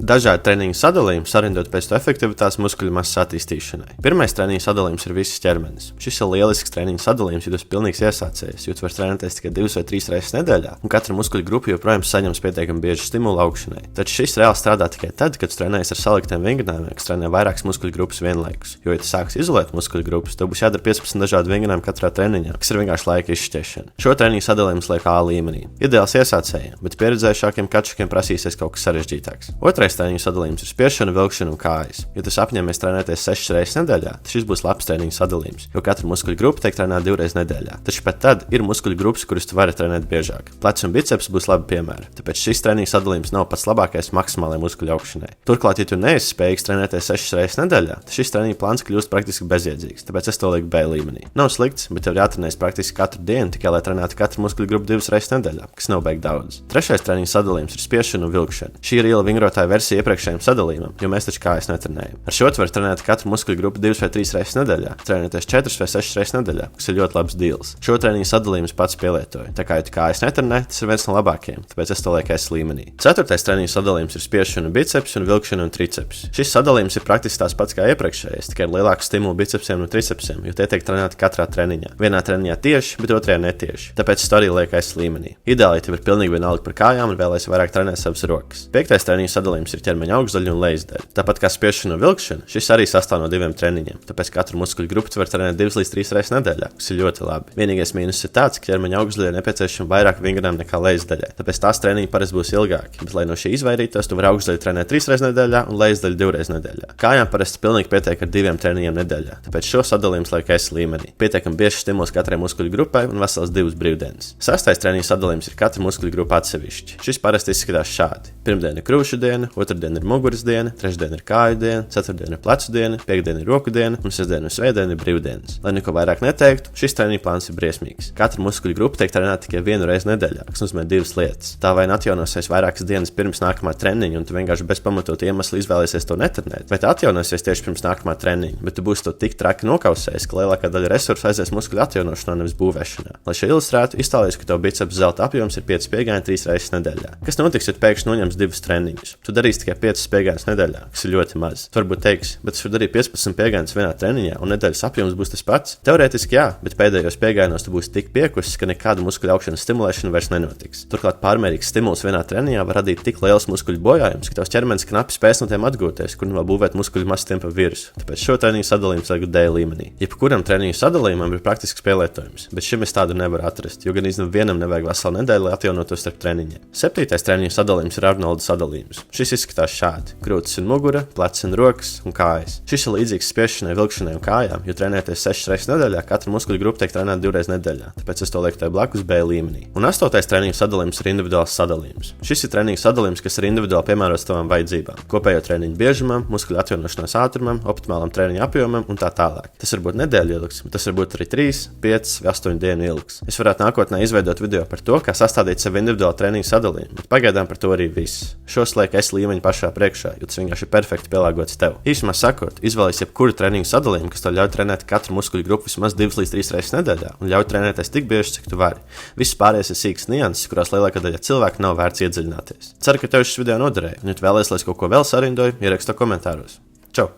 Dažādi treniņu sadalījumi sarindot pēc to efektivitātes muskuļu masas attīstīšanai. Pirmais treniņu sadalījums ir viss ķermenis. Šis ir lielisks treniņu sadalījums, ja tu esi pilnīgs iesācējs, jo tu vari trenēties tikai 2 vai 3 reizes nedēļā, un katra muskuļu grupa joprojām saņems pietiekami bieži stimulu augšanai. Taču šis reāli strādā tikai tad, kad tu trenējies ar saliktiem vingrinājumiem, kas trenē vairākas muskuļu grupas vienlaikus. Jo, ja tu sāksi izolēt muskuļu grupas, tev būs jādara 15 dažādi vingrinājumi katrā treniņā, kas ir vienkārši laika izšķiešana. Šo treniņu sadalījumu liek A līmenī. Ideāls iesācējiem, bet pieredzējušākiem kačakiem prasīsies kaut kas sarežģītāks. Otrais treniņu sadalījums ir spiešana, vilkšana un kājas. Ja tu apņēmies trenēties 6 reizes nedēļā, tad šis būs labs treniņu sadalījums, jo katra muskuļu grupa tiek trenēta 2 reizes nedēļā. Taču pat tad ir muskuļu grupas, kuras tu vari trenēt biežāk. Plecs un biceps būs labi piemēri, tāpēc šis treniņu sadalījums nav pats labākais maksimālajai muskuļu augšanai. Turklāt, ja tu neesi spējīgs trenēties 6 reizes nedēļā, tad šis treniņu plāns kļūst praktiski bezjēdzīgs, tāpēc es to lieku B līmenī. Nav slikts, bet tev jātrenējas praktiski katru dienu, tikai lai trenētu katru muskuļu grupu 2 reizes nedēļā, kas nav baigi daudz. Trešais treniņu sadalījums ir spiešana un vilkšana. Šī ir iela vingrotāja versija iepriekšējiem sadalījumam, jo mēs taču kājas netrenējam. Ar šo tu vari trenēt katru muskuļu grupu 2 vai 3 reizes nedēļā, trenēties 4 vai 6 reizes nedēļā, kas ir ļoti labs deals. Šo treniņu sadalījumu pats pielietoju. Tā kā ja tu kājas netrenē, tas ir viens no labākajiem, tāpēc es to lieku S līmenī. Ceturtais treniņu sadalījums ir spiešana, biceps un vilkšana un triceps. Šis sadalījums ir praktiski tās pats kā iepriekšējais, tikai ar lielāku stimulu bicepsiem un tricepsiem, jo tie tiek trenēti katrā treniņā. Vienā treniņā tieši, bet otrajā netieši. Tāpēc es to arī lieku S līmenī. Ideāli tev ir pilnīgi vienalga par kājām un vēlēsies vairāk trenēt savas rokas. Piektais treniņu sadalījums ir ķermeņa augšdaļa un lejasdaļa. Tāpat kā spiešana un vilkšana, šis arī sastāv no 2 treniņiem, tāpēc katru muskuļu grupu var trenēt 2 līdz 3 reizes nedēļā, kas ir ļoti labi. Vienīgais mīnus ir tāds, ka ķermeņa augšdaļai nepieciešama vairāk vingrinājumu nekā lejasdaļai, tāpēc tās treniņi parasti būs ilgāki, bet lai no šī izvairītos, tu vari augšdaļu trenēt 3 reizes nedēļā un lejasdaļu 2 reizes nedēļā. Kājām parasti pilnīgi pietiek ar 2 treniņiem nedēļā, tāpēc šo sadalījumu lieku S līmenī. Pietiekami bieži stimuls katrai muskuļu grupai un vesels 2 brīvdienas. Sastais treniņu sadalījums ir katra muskuļu grupa atsevišķi. Šis parasti izskatās šādi. Pirmdiena ir krūšu diena, otrdiena ir muguras diena, trešdiena ir kāju diena, ceturtdiena ir plecu diena, piekdiena ir roku diena un sestdiena un svētdiena ir brīvdienas. Lai neko vairāk neteiktu, šis treniņu plāns ir briesmīgs. Katra muskuļu grupa tiek trenēta tikai 1 reizi nedēļā, kas nozīmē 2 lietas. Tā vai atjaunosies vairākas dienas pirms nākamā treniņa, un tu vienkārši bez pamatot iemeslu izvēlēsies to netrenēt, vai tā atjaunosies tieši pirms nākamā treniņa, bet tu būsi to tik traki nokausējis, ka lielākā daļa resursu aizies muskuļu atjaunošanā, nevis būvēšanā. Lai šo ilustrētu, iztēlojies, ka tev biceps zelta apjoms ir 5 spiegāni 3 reizes nedēļā. Kas notiks, ja pēkšņi noņems 2 treniņus? Tu darīsi tikai 5 spiegānus nedēļā, kas ir ļoti maz. Tu varbūt teiksi, bet es varu darīt 15 spiegānus vienā treniņā, un nedēļas apjoms būs tas pats. Teorētiski jā, bet pēdējos spiegānos tu būsi tik piekusis, ka nekāda muskuļu augšanas stimulēšana vairs nenotiks. Turklāt pārmērīgs stimuls vienā treniņā var radīt tik liels muskuļu bojājums, ka tavs ķermenis knapi spēs no tiem atgūties, kur nu vēl būvēt muskuļu masu tiem pa virsmu. Tāpēc šo treniņu sadalījumu lieku D līmenī. Jebkuram treniņu sadalījumam ir praktisks pielietojums, bet šim es tādu nevaru atrast, jo gan vienam nevajag veselu nedēļu, lai atjaunotos starp treniņiem. Septītais treniņu sadalījums ir Arnolda sadalījums. Šis izskatās šādi: krūtis un mugura, plecs un rokas un kājas. Šis ir līdzīgs spiešanai, vilkšanai un kājām, jo trenēties 6 reizes nedēļā, katra muskuļu grupa tiek trenēta 2 reizes nedēļā, tāpēc es to lieku tai blakus B līmenī. Un astotais treniņu sadalījums ir individuāls sadalījums. Šis ir treniņu sadalījums, kas ir individuāli piemērots tavām vajadzībām, kopējo treniņu biežumam, muskuļu atjaunošanās ātrumam, optimālam treniņu apjomam un tā tālāk. Tas var būt nedēļu ilgs, bet tas var būt arī 3, 5 vai 8 dienu ilgs. Es varētu nākotnē izveidot video par to, kā sastādīt sev individuālu treniņu sadalījumu, bet pagaidām par to arī viss. Šos lieku S līmeņu pašā priekšā, jo tas vienkārši ir perfekti pielāgots tev. Īsumā sakot, izvēlies jebkuru treniņu sadalījumu, kas tev ļauj trenēt katru muskuļu grupu vismaz 2 līdz 3 reizes nedēļā un ļauj trenēties tik bieži, cik tu vari. Viss pārējais ir sīks nianses, kurās lielākā daļa cilvēku nav vērts iedziļināties. Ceru, ka tev šis video noderēja, un ja tu vēlies, lai es kaut ko vēl sarindoju, ieraksti to komentāros. Čau!